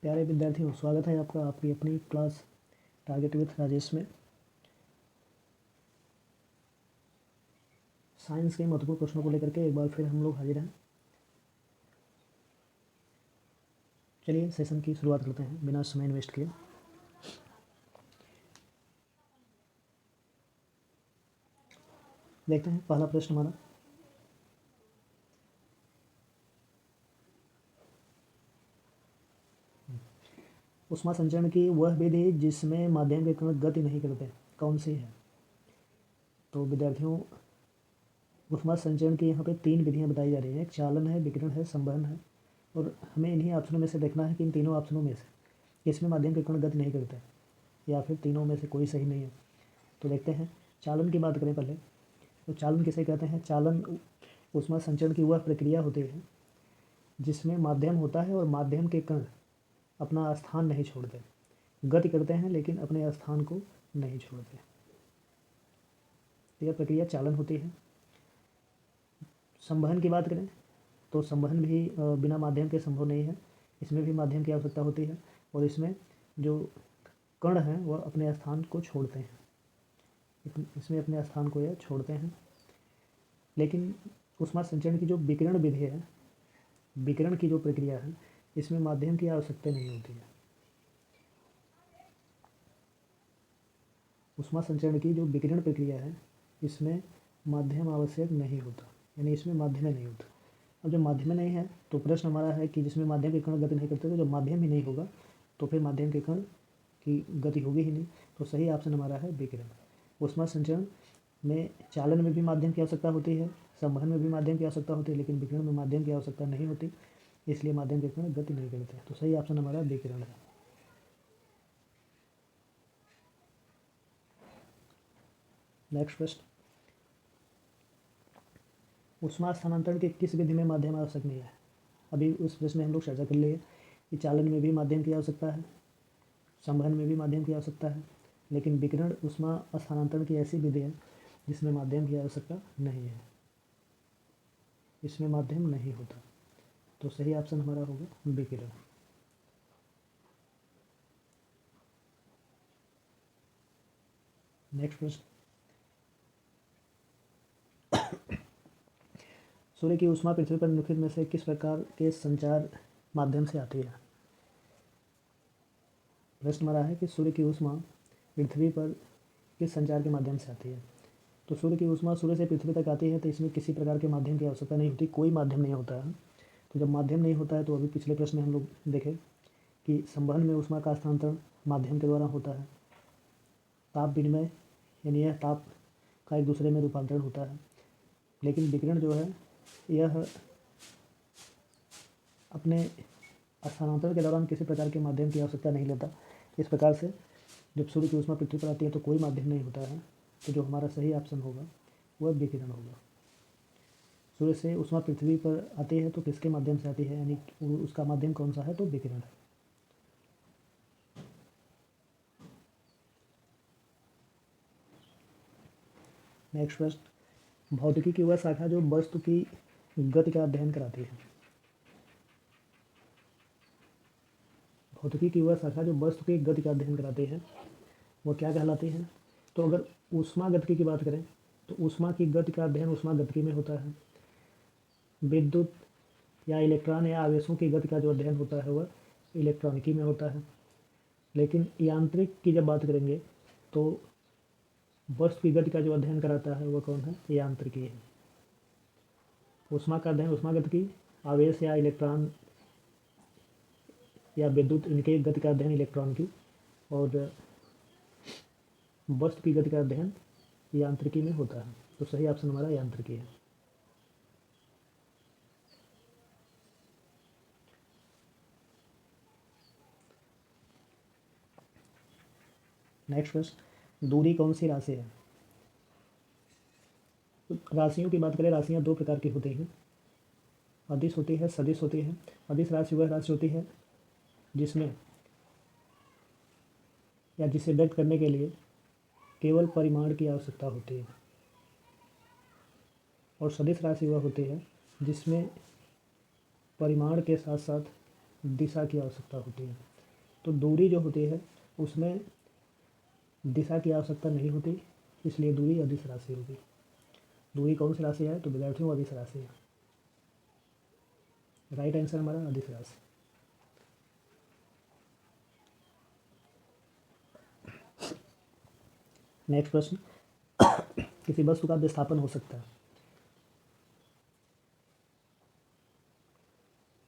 प्यारे विद्यार्थियों, स्वागत है आपका आपकी अपनी क्लास टारगेट विथ राजेश में। साइंस के महत्वपूर्ण प्रश्नों को लेकर के एक बार फिर हम लोग हाजिर हैं। चलिए सेशन की शुरुआत करते हैं बिना समय इन्वेस्ट किए। देखते हैं पहला प्रश्न हमारा, ऊष्मा संचरण की वह विधि जिसमें माध्यम के कण गति नहीं करते कौन सी है? तो विद्यार्थियों, ऊष्मा संचरण की यहाँ पे 3 विधियाँ बताई जा रही हैं। एक चालन है, विकिरण है, संवहन है। और हमें इन्हीं ऑप्शनों में से देखना है कि इन तीनों ऑप्शनों में से किसमें माध्यम के कण गति नहीं करते, या फिर तीनों में से कोई सही नहीं है। तो देखते हैं, चालन की बात करें पहले। तो चालन किसे कहते हैं? चालन ऊष्मा संचरण की वह प्रक्रिया होती है जिसमें माध्यम होता है और माध्यम के कण अपना स्थान नहीं छोड़ते, गति करते हैं लेकिन अपने स्थान को नहीं छोड़ते। यह प्रक्रिया चालन होती है। संवहन की बात करें तो संवहन भी बिना माध्यम के संभव नहीं है। इसमें भी माध्यम की आवश्यकता होती है और इसमें जो कण हैं वह अपने स्थान को छोड़ते हैं, इसमें अपने स्थान को यह छोड़ते हैं। लेकिन ऊष्मा संचरण की जो विकिरण विधि है, विकिरण की जो प्रक्रिया है, इसमें माध्यम की आवश्यकता नहीं होती है। ऊष्मा संचरण की जो विकिरण प्रक्रिया है, इसमें माध्यम आवश्यक नहीं होता, यानी इसमें माध्यम नहीं होता। अब जब माध्यम नहीं है तो प्रश्न हमारा है कि जिसमें माध्यम के कण गति नहीं करते, तो जब माध्यम ही नहीं होगा तो फिर माध्यम के कण की गति होगी ही नहीं। तो सही ऑप्शन हमारा है विकिरण। ऊष्मा संचरण में चालन में भी माध्यम की आवश्यकता होती है, संवहन में भी माध्यम की आवश्यकता होती है, लेकिन विकिरण में माध्यम की आवश्यकता नहीं होती, इसलिए माध्यम के कण गति नहीं करते। तो सही ऑप्शन हमारा विकिरण है। नेक्स्ट प्रश्न, ऊष्मा स्थानांतरण की किस विधि में माध्यम आवश्यक नहीं है? अभी उस प्रश्न में हम लोग चर्चा कर लिए कि चालन में भी माध्यम की आवश्यकता है, संवहन में भी माध्यम की आवश्यकता है, लेकिन विकिरण ऊष्मा स्थानांतरण की ऐसी विधि है जिसमें माध्यम की आवश्यकता नहीं है, इसमें माध्यम नहीं होता। तो सही ऑप्शन हमारा होगा विकिरण। नेक्स्ट प्रश्न, सूर्य की ऊष्मा पृथ्वी पर निम्नलिखित में से किस प्रकार के संचार माध्यम से आती है? प्रश्न हमारा है कि सूर्य की ऊष्मा पृथ्वी पर किस संचार के माध्यम से आती है? तो सूर्य की ऊष्मा सूर्य से पृथ्वी तक आती है तो इसमें किसी प्रकार के माध्यम की आवश्यकता नहीं होती, कोई माध्यम नहीं होता है। तो जब माध्यम नहीं होता है तो अभी पिछले प्रश्न में हम लोग देखें कि संवहन में ऊष्मा का स्थानांतरण माध्यम के द्वारा होता है, ताप विनिमय यानी यह ताप का एक दूसरे में रूपांतरण होता है। लेकिन विकिरण जो है यह अपने स्थानांतरण के दौरान किसी प्रकार के माध्यम की आवश्यकता नहीं लेता। इस प्रकार से जब सूर्य की ऊष्मा पृथ्वी पर आती है तो कोई माध्यम नहीं होता है। तो जो हमारा सही ऑप्शन होगा वह विकिरण होगा। सूर्य से ऊष्मा पृथ्वी पर आती है तो किसके माध्यम से आती है, यानी उसका माध्यम कौन सा है? तो विकिरण है। नेक्स्ट प्रश्न, भौतिकी की वह शाखा जो वस्तु की गति का अध्ययन कराती है। भौतिकी की वह शाखा जो वस्तु की गति का अध्ययन कराती है वो क्या कहलाती है? तो अगर ऊष्मा गतिकी की बात करें तो ऊष्मा की गति का अध्ययन ऊष्मा गतिकी में होता है। विद्युत या इलेक्ट्रॉन या आवेशों की गति का जो अध्ययन होता है वह इलेक्ट्रॉनिकी में होता है। लेकिन यांत्रिक की जब बात करेंगे तो वस्तु की गति का जो अध्ययन कराता है वह कौन है? यांत्रिकी है। ऊष्मा का अध्ययन ऊष्मा गतिकी, आवेश या इलेक्ट्रॉन या विद्युत, इनके गति का अध्ययन इलेक्ट्रॉन की, और वस्तु की गति का अध्ययन यांत्रिकी में होता है। तो सही ऑप्शन हमारा यांत्रिकी है। नेक्स्ट प्रश्न, दूरी कौन सी राशि है? तो राशियों की बात करें, राशियाँ 2 प्रकार की होती हैं, अदिश होती है, सदिश होती है। अदिश राशि वह राशि होती है जिसमें या जिसे व्यक्त करने के लिए केवल परिमाण की आवश्यकता होती है, और सदिश राशि वह होती है जिसमें परिमाण के साथ साथ दिशा की आवश्यकता होती है। तो दूरी जो होती है उसमें दिशा की आवश्यकता नहीं होती, इसलिए दूरी अदिश राशि होगी। दूरी कौन सी राशि है? तो विद्यार्थियों अदिश राशि है। राइट आंसर हमारा अदिश राशि। नेक्स्ट प्रश्न, किसी वस्तु का विस्थापन हो सकता है।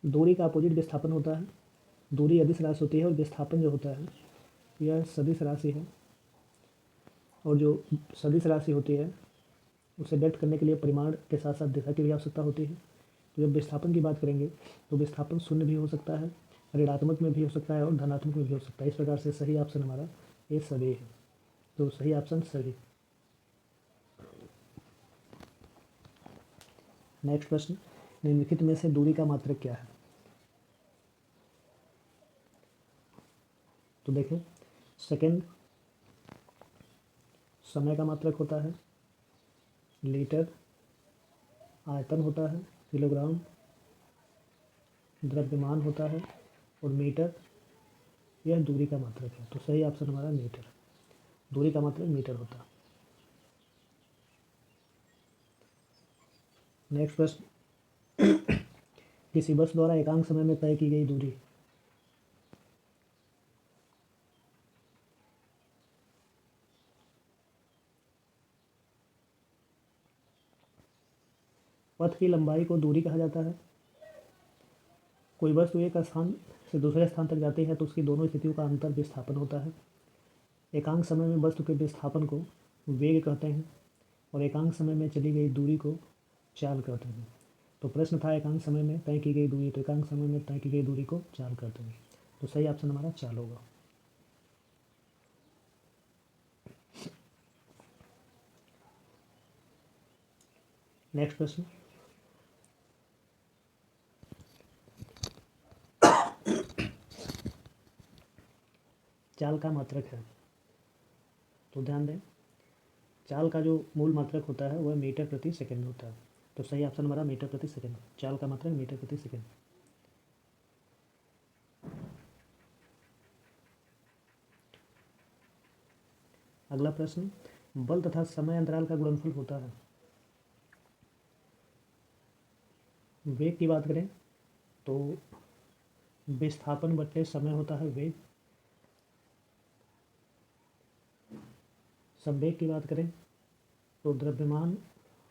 दूरी का अपोजिट विस्थापन होता है। दूरी अदिश राशि होती है और विस्थापन जो होता है यह सदिश राशि है। और जो सदिश राशि होती है उसे व्यक्त करने के लिए परिमाण के साथ साथ दिशा की भी आवश्यकता होती है। तो जब विस्थापन की बात करेंगे तो विस्थापन शून्य भी हो सकता है, ऋणात्मक में भी हो सकता है और धनात्मक में भी हो सकता है। इस प्रकार से सही ऑप्शन हमारा ये सभी है। तो सही ऑप्शन सभी। नेक्स्ट प्रश्न, निम्नलिखित में से दूरी का मात्रक क्या है? तो देखें, सेकंड समय का मात्रक होता है, लीटर आयतन होता है, किलोग्राम द्रव्यमान होता है और मीटर यह दूरी का मात्रक है। तो सही ऑप्शन हमारा मीटर। दूरी का मात्रक मीटर होता है। नेक्स्ट प्रश्न, किसी वस्तु द्वारा एकांक समय में तय की गई दूरी। पथ की लंबाई को दूरी कहा जाता है। कोई वस्तु एक स्थान से दूसरे स्थान तक जाती है तो उसकी दोनों स्थितियों का अंतर विस्थापन होता है। एकांक समय में वस्तु के विस्थापन को वेग कहते हैं और एकांक समय में चली गई दूरी को चाल कहते हैं। तो प्रश्न था एकांक समय में तय की गई दूरी, तो एकांक समय में तय की गई दूरी को चाल कहते हैं। तो सही ऑप्शन हमारा चाल होगा। नेक्स्ट प्रश्न, चाल का मात्रक है। तो ध्यान दें, चाल का जो मूल मात्रक होता है वह मीटर प्रति सेकंड होता है। तो सही ऑप्शन हमारा मीटर प्रति सेकंड। चाल का मात्रक मीटर प्रति सेकंड। अगला प्रश्न, बल तथा समय अंतराल का गुणनफल होता है। वेग की बात करें तो विस्थापन बटे समय होता है वेग। संवेग की बात करें तो द्रव्यमान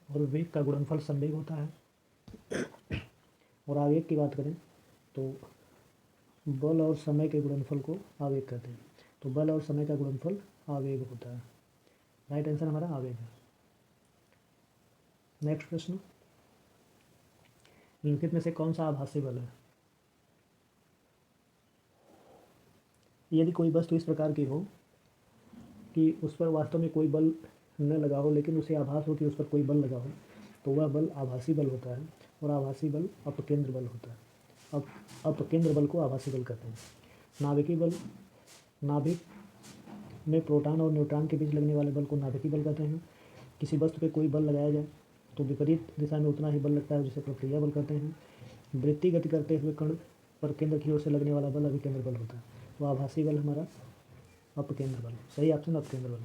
और वेग का गुणनफल संवेग होता है। और आवेग की बात करें तो बल और समय के गुणनफल को आवेग कहते हैं। तो बल और समय का गुणनफल आवेग होता है। राइट आंसर हमारा आवेग है। नेक्स्ट प्रश्न, निम्नलिखित में से कौन सा आभासी बल है? यदि कोई वस्तु इस प्रकार की हो कि उस पर वास्तव में कोई बल न लगा हो लेकिन उसे आभास हो कि उस पर कोई बल लगा हो तो वह बल आभासी बल होता है। और आभासी बल अपकेंद्र बल होता है। अपकेंद्र बल को आभासी बल कहते हैं। नाभिकीय बल, नाभिक में प्रोटॉन और न्यूट्रॉन के बीच लगने वाले बल को नाभिकीय बल कहते हैं। किसी वस्तु पे कोई बल लगाया जाए तो विपरीत दिशा में उतना ही बल लगता है जिसे प्रक्रिया बल कहते हैं। वृत्तीय गति करते हुए कण पर केंद्र की ओर से लगने वाला बल अभिकेंद्र बल होता है। तो आभासी बल हमारा अपकेंद्र बल। सही ऑप्शन अपकेंद्र बल।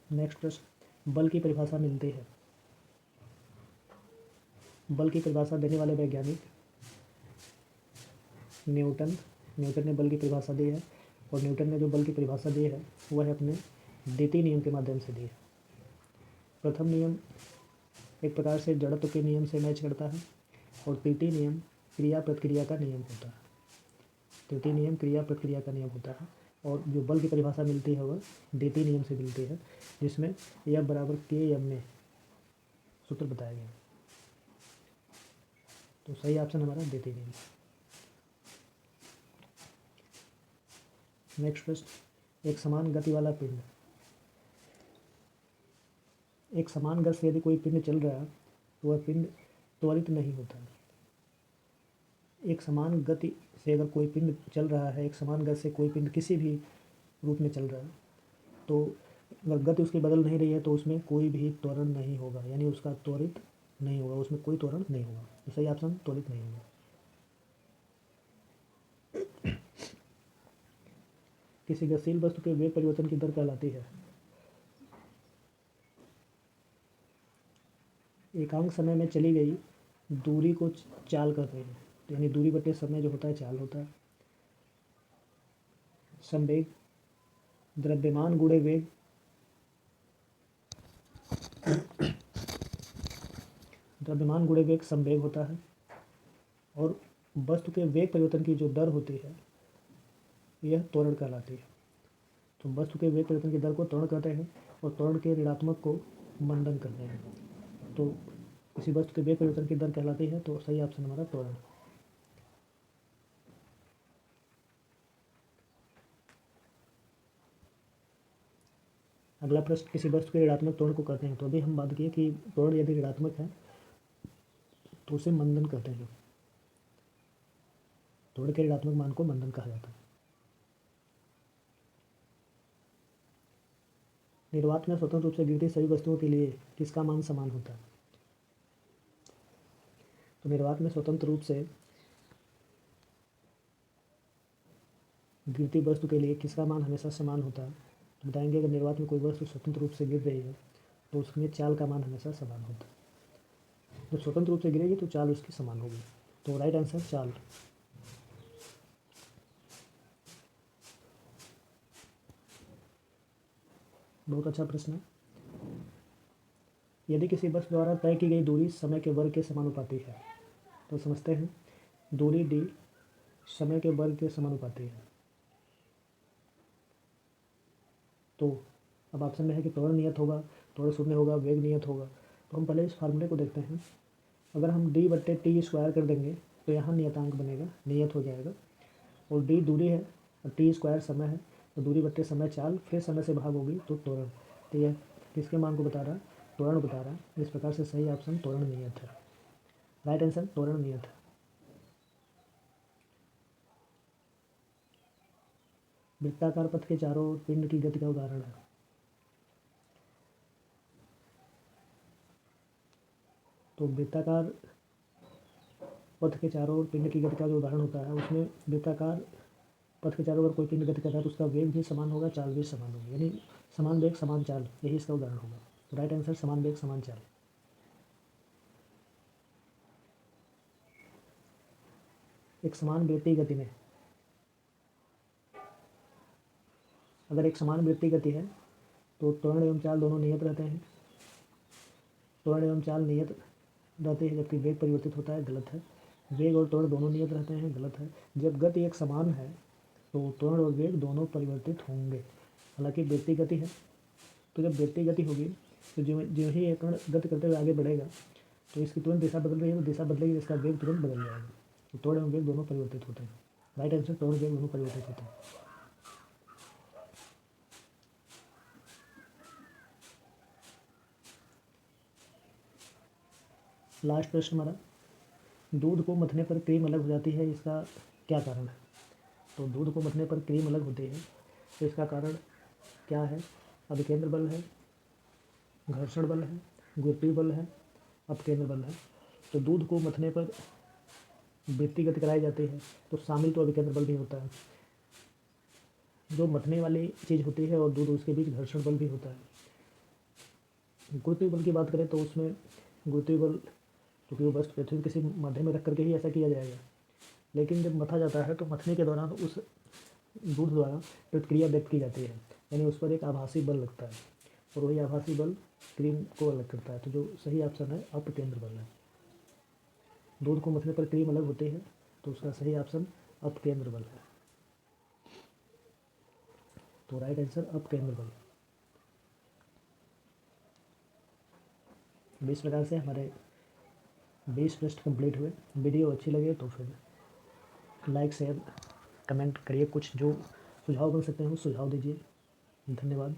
नेक्स्ट प्रश्न, बल की परिभाषा मिलती है। बल की परिभाषा देने वाले वैज्ञानिक न्यूटन ने बल की परिभाषा दी है। और न्यूटन ने जो बल की परिभाषा दी है वह अपने द्वितीय नियम के माध्यम से दी है। प्रथम नियम एक प्रकार से जड़त्व के नियम से मैच करता है और तृतीय नियम क्रिया प्रतिक्रिया का नियम होता है। तृतीय नियम क्रिया प्रतिक्रिया का नियम होता है। और जो बल की परिभाषा मिलती है वह द्वितीय नियम से मिलती है जिसमें F बराबर K m में सूत्र बताया गया। तो सही ऑप्शन हमारा द्वितीय नियम। नेक्स्ट प्रश्न, एक समान गति वाला पिंड। एक समान गति से यदि कोई पिंड चल रहा है तो वह पिंड त्वरित नहीं होता। एक समान गति से अगर कोई पिंड चल रहा है, एक समान गति से कोई पिंड किसी भी रूप में चल रहा है तो अगर गति उसकी बदल नहीं रही है तो उसमें कोई भी त्वरण नहीं होगा, यानी उसका त्वरित नहीं होगा, उसमें कोई त्वरण नहीं होगा, तो सही ऑप्शन त्वरित नहीं होगा। किसी गतिशील वस्तु के वेग परिवर्तन की दर कहलाती है? एकांक समय में चली गई दूरी को चाल कहते हैं, यानी दूरी बटे समय जो होता है चाल होता है। संवेग द्रव्यमान गुणे वेग, द्रव्यमान गुणे वेग संवेग होता है। और वस्तु के वेग परिवर्तन की जो दर होती है यह त्वरण कहलाती है। तो वस्तु के वेग परिवर्तन की दर को त्वरण कहते हैं और त्वरण के ऋणात्मक को मंदन कहते हैं। तो किसी वस्तु के वेग परिवर्तन की दर कहलाती है, तो सही ऑप्शन हमारा त्वरण। अगला प्रश्न, किसी वस्तु के ऋणात्मक त्वरण को कहते हैं? तो अभी हम बात किए कि त्वरण यदि ऋणात्मक है तो उसे मंदन कहते हैं। त्वरण के ऋणात्मक मान को मंदन कहा जाता है। निर्वात में स्वतंत्र रूप से गिरती सभी वस्तुओं के लिए किसका मान समान होता है? तो निर्वात में स्वतंत्र रूप से गिरती वस्तु के लिए किसका मान हमेशा समान होता है? तो बताएंगे अगर निर्वात में कोई वस्तु स्वतंत्र रूप से गिर रही है तो उसमें चाल का मान हमेशा समान होता है। जब स्वतंत्र रूप से गिरेगी तो चाल उसकी समान होगी। तो राइट आंसर चाल। बहुत अच्छा प्रश्न है। यदि किसी वस्तु द्वारा तय की गई दूरी समय के वर्ग के समानुपाती है, तो समझते हैं दूरी डी समय के वर्ग के समानुपाती है। तो अब ऑप्शन में है कि त्वरण नियत होगा, त्वरण शून्य होगा, वेग नियत होगा। तो हम पहले इस फार्मूले को देखते हैं। अगर हम डी बट्टे टी स्क्वायर कर देंगे तो यहाँ नियतांक बनेगा, नियत हो जाएगा। और डी दूरी है और टी स्क्वायर समय है, तो दूरी बट्टे समय चाल, फिर समय से भाग होगी तो त्वरण। तो यह किसके मान को बता रहा है? त्वरण बता रहा है। इस प्रकार से सही ऑप्शन त्वरण नियत है। राइट आंसर त्वरण नियत है। वृत्ताकार पथ के चारों ओर पिंड की गति का उदाहरण है? तो वृत्ताकार पथ के चारों ओर पिंड की गति का जो उदाहरण होता है उसमें वृत्ताकार पथ के चारों ओर कोई पिंड गति कर रहा है तो उसका वेग भी समान होगा, चाल भी समान होगी, यानी समान वेग समान चाल, यही इसका उदाहरण होगा। तो राइट आंसर समान वेग समान चाल। एक समान वृत्तीय गति में अगर एक समान वृत्तीय गति है तो त्वरण एवं चाल दोनों नियत रहते हैं। त्वरण एवं चाल नियत रहते हैं जबकि वेग परिवर्तित होता है, गलत है। वेग और त्वरण दोनों नियत रहते हैं, गलत है। जब गति एक समान है तो त्वरण और वेग दोनों परिवर्तित होंगे। हालांकि वृत्तीय गति है तो जब वृत्तीय गति होगी तो जो ही एक कण गति करते हुए आगे बढ़ेगा तो इसकी तुरंत दिशा बदल रही है, तो दिशा बदलेगी, इसका वेग तुरंत बदल जाएगा। तो त्वरण एवं वेग दोनों परिवर्तित होते हैं। राइट आंसर त्वरण वेग दोनों परिवर्तित होते हैं। लास्ट प्रश्न हमारा, दूध को मथने पर क्रीम अलग हो जाती है, इसका क्या कारण है? तो दूध को मथने पर क्रीम अलग होती है तो इसका कारण क्या है? अभिकेंद्र बल है, घर्षण बल है, गुरुत्वीय बल है, अपकेंद्र बल है। तो दूध को मथने पर वृत्तीय गति कराई जाती है तो शामिल तो अभिकेंद्र बल भी होता है, जो मथने वाली चीज़ होती है, और दूध उसके बीच घर्षण बल भी होता है। गुरुत्वीय बल की बात करें तो उसमें गुरुत्वीय बल, क्योंकि वो वस्तु पृथ्वी किसी माध्यम में रख करके ही ऐसा किया जाएगा, लेकिन जब मथा जाता है तो मथने के दौरान उस दूध द्वारा प्रतिक्रिया व्यक्त की जाती है, यानी उस पर एक आभासी बल लगता है और वही आभासी बल क्रीम को अलग करता है। तो जो सही ऑप्शन है अपकेंद्र बल है। दूध को मथने पर क्रीम अलग होती है तो उसका सही ऑप्शन अपकेंद्र बल है। तो राइट आंसर अपकेंद्र बल। इस प्रकार से हमारे 20 प्रश्न कंप्लीट हुए। वीडियो अच्छी लगे तो फिर लाइक शेयर कमेंट करिए, कुछ जो सुझाव बन सकते हैं वो सुझाव दीजिए। धन्यवाद।